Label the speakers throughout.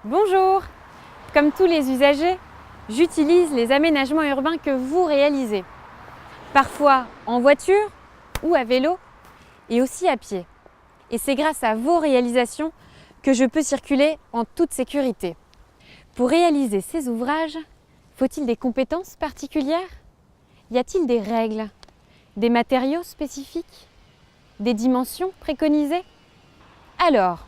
Speaker 1: Bonjour! Comme tous les usagers, j'utilise les aménagements urbains que vous réalisez. Parfois en voiture ou à vélo et aussi à pied. Et c'est grâce à vos réalisations que je peux circuler en toute sécurité. Pour réaliser ces ouvrages, faut-il des compétences particulières? Y a-t-il des règles? Des matériaux spécifiques? Des dimensions préconisées? Alors,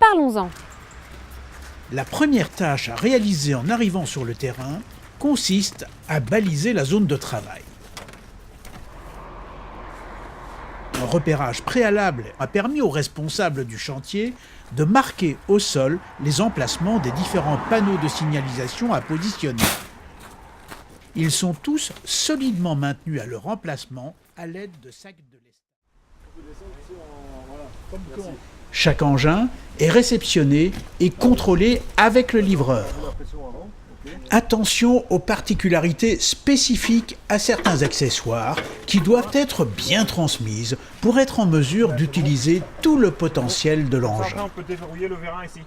Speaker 1: parlons-en.
Speaker 2: La première tâche à réaliser en arrivant sur le terrain consiste à baliser la zone de travail. Un repérage préalable a permis aux responsables du chantier de marquer au sol les emplacements des différents panneaux de signalisation à positionner. Ils sont tous solidement maintenus à leur emplacement à l'aide de sacs de lest. Chaque engin est réceptionné et contrôlé avec le livreur. Attention aux particularités spécifiques à certains accessoires qui doivent être bien transmises pour être en mesure d'utiliser tout le potentiel de l'engin.
Speaker 3: On peut déverrouiller le vérin ici.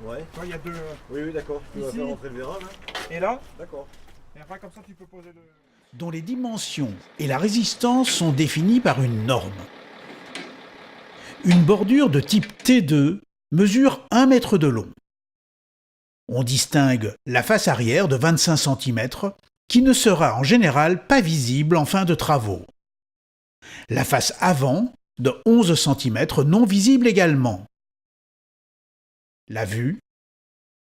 Speaker 4: Ouais.
Speaker 3: Tu vois, il y a deux.
Speaker 4: Oui, d'accord. Tu vas
Speaker 3: Ici.
Speaker 4: faire rentrer le vérin là.
Speaker 3: Et là,
Speaker 4: D'accord.
Speaker 3: et après comme ça tu peux poser le.
Speaker 2: Dont les dimensions et la résistance sont définies par une norme. Une bordure de type T2 mesure 1 mètre de long. On distingue la face arrière de 25 cm qui ne sera en général pas visible en fin de travaux. La face avant de 11 cm non visible également. La vue,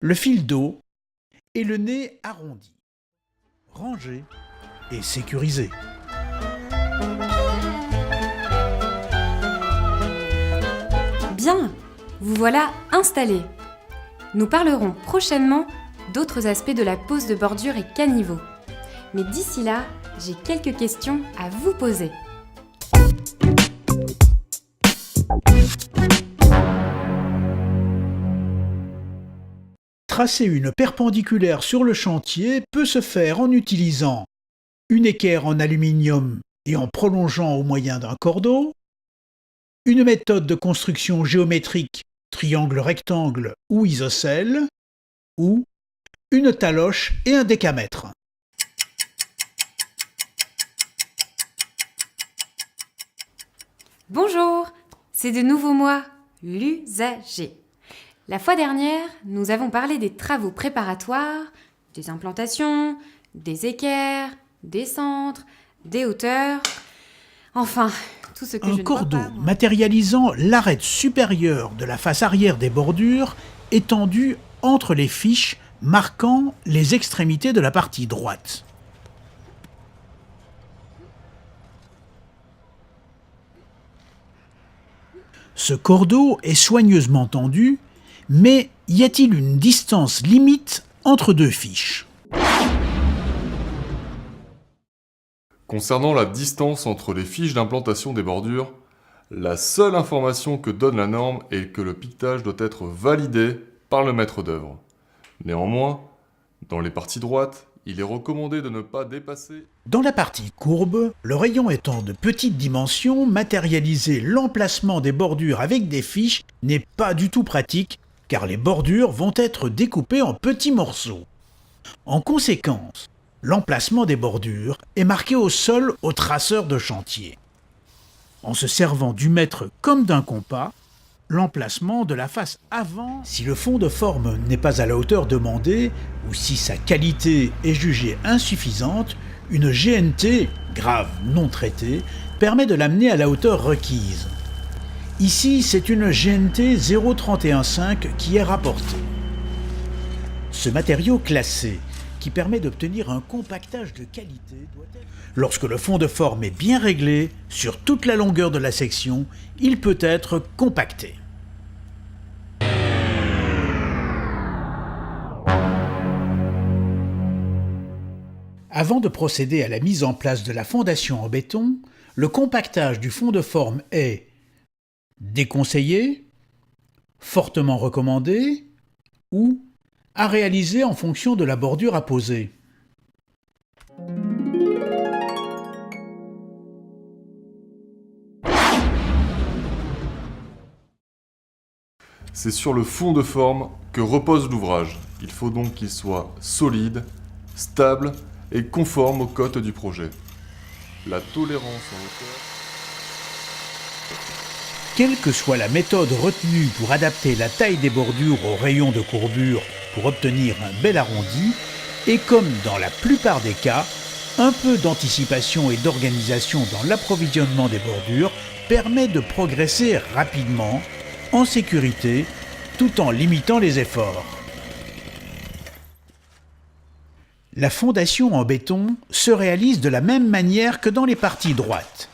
Speaker 2: le fil d'eau et le nez arrondi. Rangé et sécurisé.
Speaker 5: Bien, vous voilà installé. Nous parlerons prochainement d'autres aspects de la pose de bordure et caniveau. Mais d'ici là, j'ai quelques questions à vous poser.
Speaker 2: Tracer une perpendiculaire sur le chantier peut se faire en utilisant une équerre en aluminium et en prolongeant au moyen d'un cordeau, une méthode de construction géométrique triangle rectangle ou isocèle, ou une taloche et un décamètre.
Speaker 5: Bonjour, c'est de nouveau moi, l'usager. La fois dernière, nous avons parlé des travaux préparatoires, des implantations, des équerres, des centres, des hauteurs, enfin, tout ce que je
Speaker 2: Un
Speaker 5: ne vois
Speaker 2: cordeau
Speaker 5: pas, moi.
Speaker 2: matérialisant l'arête supérieure de la face arrière des bordures étendu entre les fiches marquant les extrémités de la partie droite. Ce cordeau est soigneusement tendu, mais y a-t-il une distance limite entre deux fiches?
Speaker 6: Concernant la distance entre les fiches d'implantation des bordures, la seule information que donne la norme est que le piquetage doit être validé par le maître d'œuvre. Néanmoins, dans les parties droites, il est recommandé de ne pas dépasser.
Speaker 2: Dans la partie courbe, le rayon étant de petite dimension, matérialiser l'emplacement des bordures avec des fiches n'est pas du tout pratique, car les bordures vont être découpées en petits morceaux. En conséquence, l'emplacement des bordures est marqué au sol au traceur de chantier. En se servant du mètre comme d'un compas, l'emplacement de la face avant, si le fond de forme n'est pas à la hauteur demandée ou si sa qualité est jugée insuffisante, une GNT, grave non traitée, permet de l'amener à la hauteur requise. Ici, c'est une GNT 0,315 qui est rapportée. Ce matériau classé, qui permet d'obtenir un compactage de qualité, doit être... Lorsque le fond de forme est bien réglé, sur toute la longueur de la section, il peut être compacté. Avant de procéder à la mise en place de la fondation en béton, le compactage du fond de forme est déconseillé, fortement recommandé ou à réaliser en fonction de la bordure à poser.
Speaker 6: C'est sur le fond de forme que repose l'ouvrage. Il faut donc qu'il soit solide, stable et conforme aux cotes du projet. La tolérance en hauteur...
Speaker 2: Quelle que soit la méthode retenue pour adapter la taille des bordures aux rayons de courbure pour obtenir un bel arrondi, et comme dans la plupart des cas, un peu d'anticipation et d'organisation dans l'approvisionnement des bordures permet de progresser rapidement, en sécurité, tout en limitant les efforts. La fondation en béton se réalise de la même manière que dans les parties droites.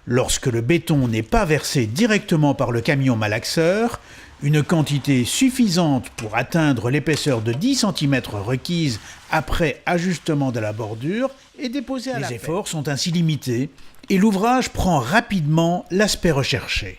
Speaker 2: Lorsque le béton n'est pas versé directement par le camion malaxeur, une quantité suffisante pour atteindre l'épaisseur de 10 cm requise après ajustement de la bordure est déposée à la pelle. Les efforts sont ainsi limités et l'ouvrage prend rapidement l'aspect recherché.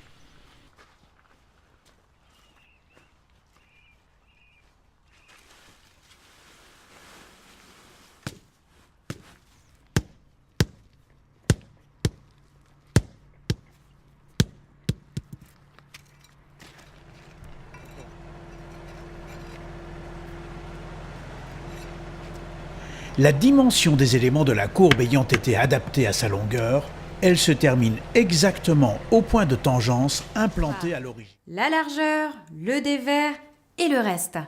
Speaker 2: La dimension des éléments de la courbe ayant été adaptée à sa longueur, elle se termine exactement au point de tangence implanté à l'origine.
Speaker 5: La largeur, le dévers et le reste.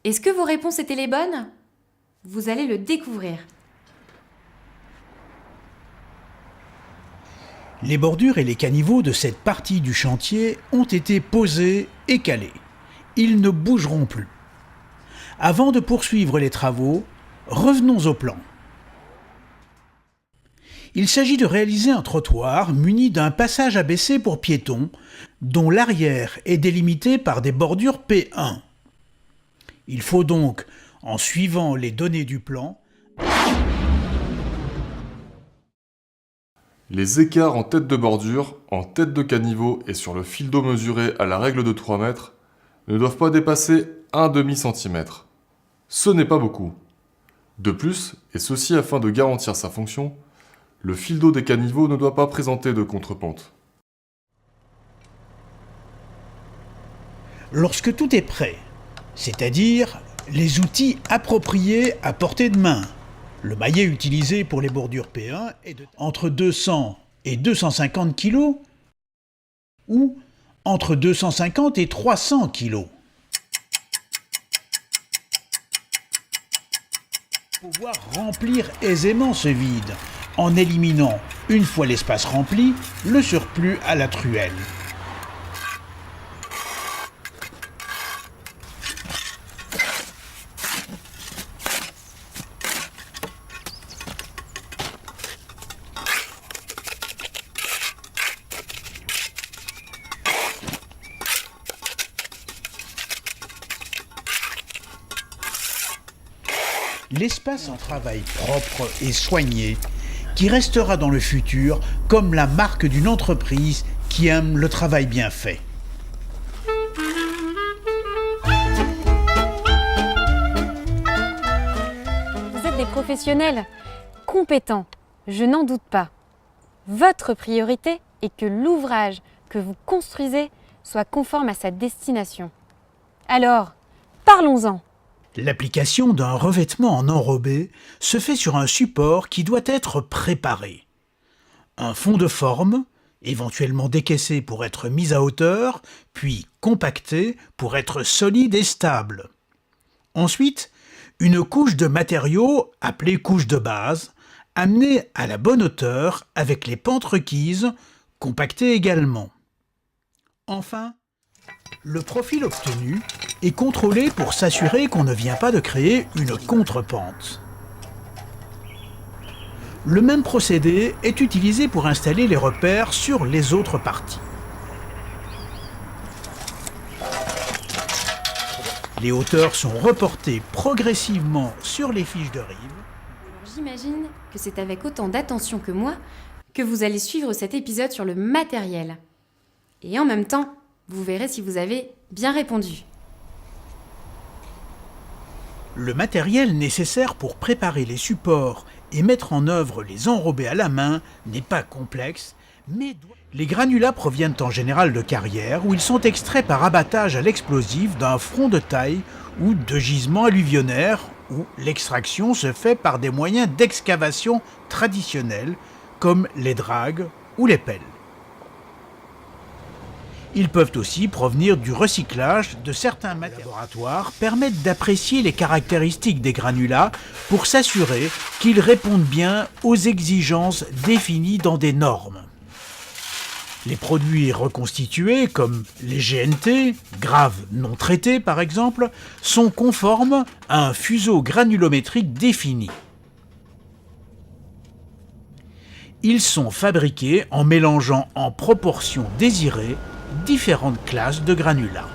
Speaker 5: Est-ce que vos réponses étaient les bonnes? Vous allez le découvrir.
Speaker 2: Les bordures et les caniveaux de cette partie du chantier ont été posés et calés. Ils ne bougeront plus. Avant de poursuivre les travaux, revenons au plan. Il s'agit de réaliser un trottoir muni d'un passage abaissé pour piétons, dont l'arrière est délimité par des bordures P1. Il faut donc, en suivant les données du plan,
Speaker 6: Les écarts en tête de bordure, en tête de caniveau et sur le fil d'eau mesuré à la règle de 3 mètres ne doivent pas dépasser 1/2 centimètre. Ce n'est pas beaucoup. De plus, et ceci afin de garantir sa fonction, le fil d'eau des caniveaux ne doit pas présenter de contrepente.
Speaker 2: lorsque tout est prêt, c'est-à-dire les outils appropriés à portée de main. Le maillet utilisé pour les bordures P1 est entre 200 et 250 kg ou entre 250 et 300 kg. Pouvoir remplir aisément ce vide en éliminant, une fois l'espace rempli, le surplus à la truelle. L'espace en travail propre et soigné qui restera dans le futur comme la marque d'une entreprise qui aime le travail bien fait.
Speaker 1: Vous êtes des professionnels compétents, je n'en doute pas. Votre priorité est que l'ouvrage que vous construisez soit conforme à sa destination. Alors, parlons-en.
Speaker 2: L'application d'un revêtement en enrobé se fait sur un support qui doit être préparé. Un fond de forme, éventuellement décaissé pour être mis à hauteur, puis compacté pour être solide et stable. Ensuite, une couche de matériaux, appelée couche de base, amenée à la bonne hauteur avec les pentes requises, compactée également. Enfin, le profil obtenu est contrôlé pour s'assurer qu'on ne vient pas de créer une contrepente. Le même procédé est utilisé pour installer les repères sur les autres parties. Les hauteurs sont reportées progressivement sur les fiches de rive.
Speaker 5: J'imagine que c'est avec autant d'attention que moi que vous allez suivre cet épisode sur le matériel. Et en même temps, vous verrez si vous avez bien répondu.
Speaker 2: Le matériel nécessaire pour préparer les supports et mettre en œuvre les enrobés à la main n'est pas complexe, Les granulats proviennent en général de carrières où ils sont extraits par abattage à l'explosif d'un front de taille ou de gisements alluvionnaires où l'extraction se fait par des moyens d'excavation traditionnels comme les dragues ou les pelles. Ils peuvent aussi provenir du recyclage de certains matériaux. Les laboratoires permettent d'apprécier les caractéristiques des granulats pour s'assurer qu'ils répondent bien aux exigences définies dans des normes. Les produits reconstitués, comme les GNT, graves non traités par exemple, sont conformes à un fuseau granulométrique défini. Ils sont fabriqués en mélangeant en proportion désirée différentes classes de granulats.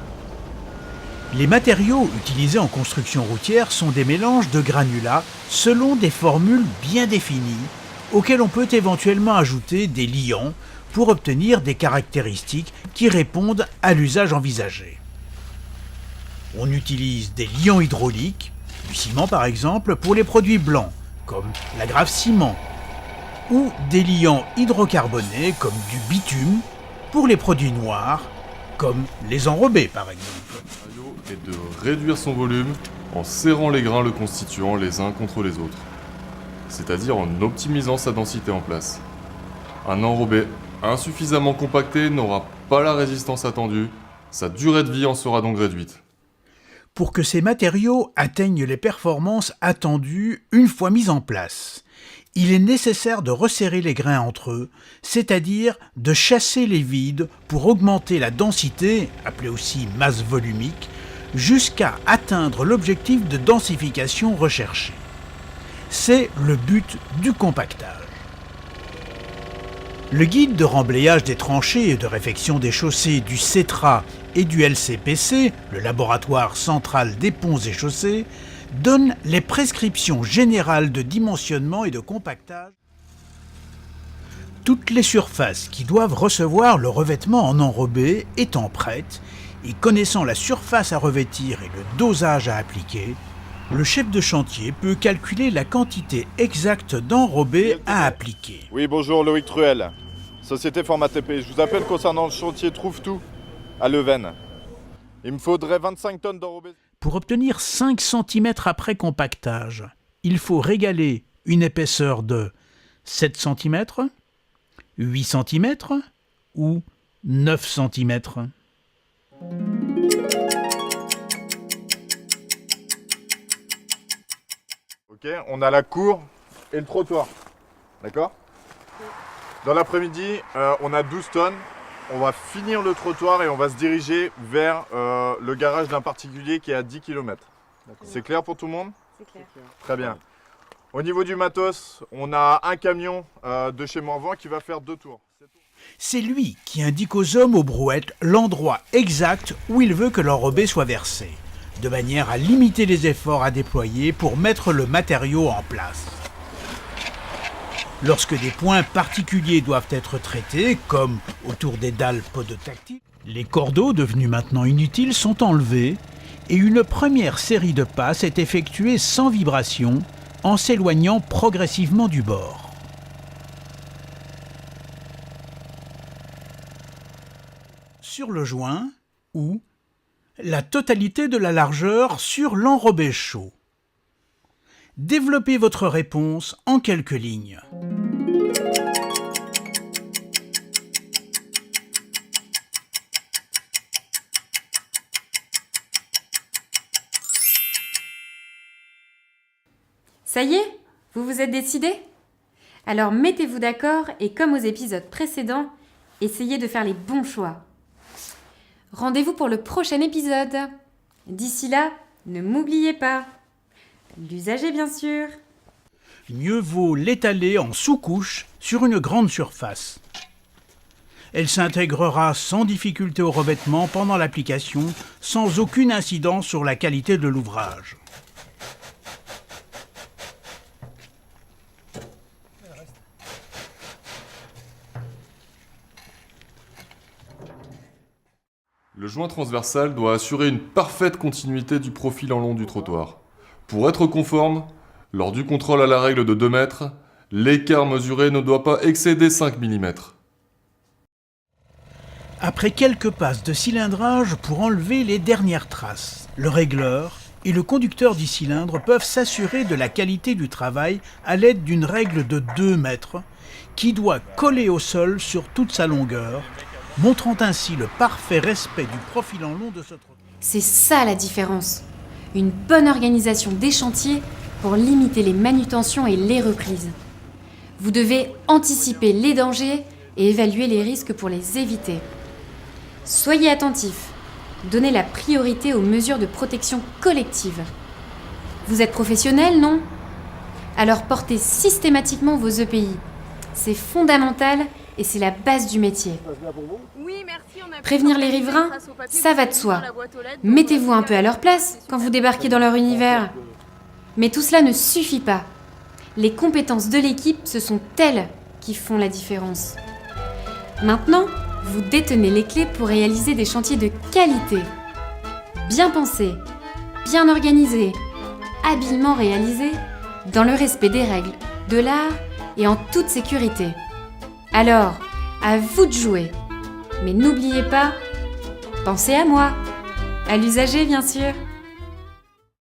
Speaker 2: Les matériaux utilisés en construction routière sont des mélanges de granulats selon des formules bien définies, auxquelles on peut éventuellement ajouter des liants pour obtenir des caractéristiques qui répondent à l'usage envisagé. On utilise des liants hydrauliques, du ciment par exemple, pour les produits blancs, comme l'agrave ciment, ou des liants hydrocarbonés, comme du bitume, pour les produits noirs, comme les enrobés par exemple.
Speaker 6: Le matériau est de réduire son volume en serrant les grains le constituant les uns contre les autres, c'est-à-dire en optimisant sa densité en place. Un enrobé insuffisamment compacté n'aura pas la résistance attendue, sa durée de vie en sera donc réduite.
Speaker 2: Pour que ces matériaux atteignent les performances attendues une fois mis en place, il est nécessaire de resserrer les grains entre eux, c'est-à-dire de chasser les vides pour augmenter la densité, appelée aussi masse volumique, jusqu'à atteindre l'objectif de densification recherché. C'est le but du compactage. Le guide de remblayage des tranchées et de réfection des chaussées du CETRA et du LCPC, le laboratoire central des ponts et chaussées, donne les prescriptions générales de dimensionnement et de compactage. Toutes les surfaces qui doivent recevoir le revêtement en enrobé étant prêtes et connaissant la surface à revêtir et le dosage à appliquer, le chef de chantier peut calculer la quantité exacte d'enrobé à appliquer.
Speaker 7: Oui, bonjour, Loïc Truel, Société Format TP. Je vous appelle concernant le chantier Trouve-Tout à Leuven. Il me faudrait 25 tonnes d'enrobé.
Speaker 2: Pour obtenir 5 cm après compactage, il faut régaler une épaisseur de 7 cm, 8 cm ou 9 cm.
Speaker 7: Ok, on a la cour et le trottoir. D'accord ? Dans l'après-midi, on a 12 tonnes. On va finir le trottoir et on va se diriger vers le garage d'un particulier qui est à 10 km. C'est clair pour tout le monde ?
Speaker 1: C'est clair.
Speaker 7: Très bien. Au niveau du matos, on a un camion de chez Morvan qui va faire 2 tours.
Speaker 2: C'est lui qui indique aux hommes aux brouettes l'endroit exact où il veut que l'enrobé soit versé, de manière à limiter les efforts à déployer pour mettre le matériau en place. Lorsque des points particuliers doivent être traités, comme autour des dalles podotactiles, les cordeaux, devenus maintenant inutiles, sont enlevés et une première série de passes est effectuée sans vibration en s'éloignant progressivement du bord. Sur le joint, ou la totalité de la largeur sur l'enrobé chaud. Développez votre réponse en quelques lignes.
Speaker 5: Ça y est, vous vous êtes décidé ? Alors mettez-vous d'accord et comme aux épisodes précédents, essayez de faire les bons choix. Rendez-vous pour le prochain épisode. D'ici là, ne m'oubliez pas. L'usager bien sûr.
Speaker 2: Mieux vaut l'étaler en sous-couche sur une grande surface. Elle s'intégrera sans difficulté au revêtement pendant l'application, sans aucune incidence sur la qualité de l'ouvrage.
Speaker 6: Le joint transversal doit assurer une parfaite continuité du profil en long du trottoir. Pour être conforme, lors du contrôle à la règle de 2 mètres, l'écart mesuré ne doit pas excéder 5 mm.
Speaker 2: Après quelques passes de cilindrage pour enlever les dernières traces, le régleur et le conducteur du cylindre peuvent s'assurer de la qualité du travail à l'aide d'une règle de 2 mètres qui doit coller au sol sur toute sa longueur, montrant ainsi le parfait respect du profil en long de ce trottoir.
Speaker 5: C'est ça la différence. Une bonne organisation des chantiers pour limiter les manutentions et les reprises. Vous devez anticiper les dangers et évaluer les risques pour les éviter. Soyez attentifs. Donnez la priorité aux mesures de protection collective. Vous êtes professionnel, non ? Alors portez systématiquement vos EPI. C'est fondamental et c'est la base du métier. Prévenir les riverains, ça va de soi. Mettez-vous un peu à leur place quand vous débarquez dans leur univers. Mais tout cela ne suffit pas. Les compétences de l'équipe, ce sont elles qui font la différence. Maintenant, vous détenez les clés pour réaliser des chantiers de qualité. Bien pensés, bien organisés, habilement réalisés, dans le respect des règles, de l'art et en toute sécurité. Alors, à vous de jouer. Mais n'oubliez pas, pensez à moi, à l'usager bien sûr.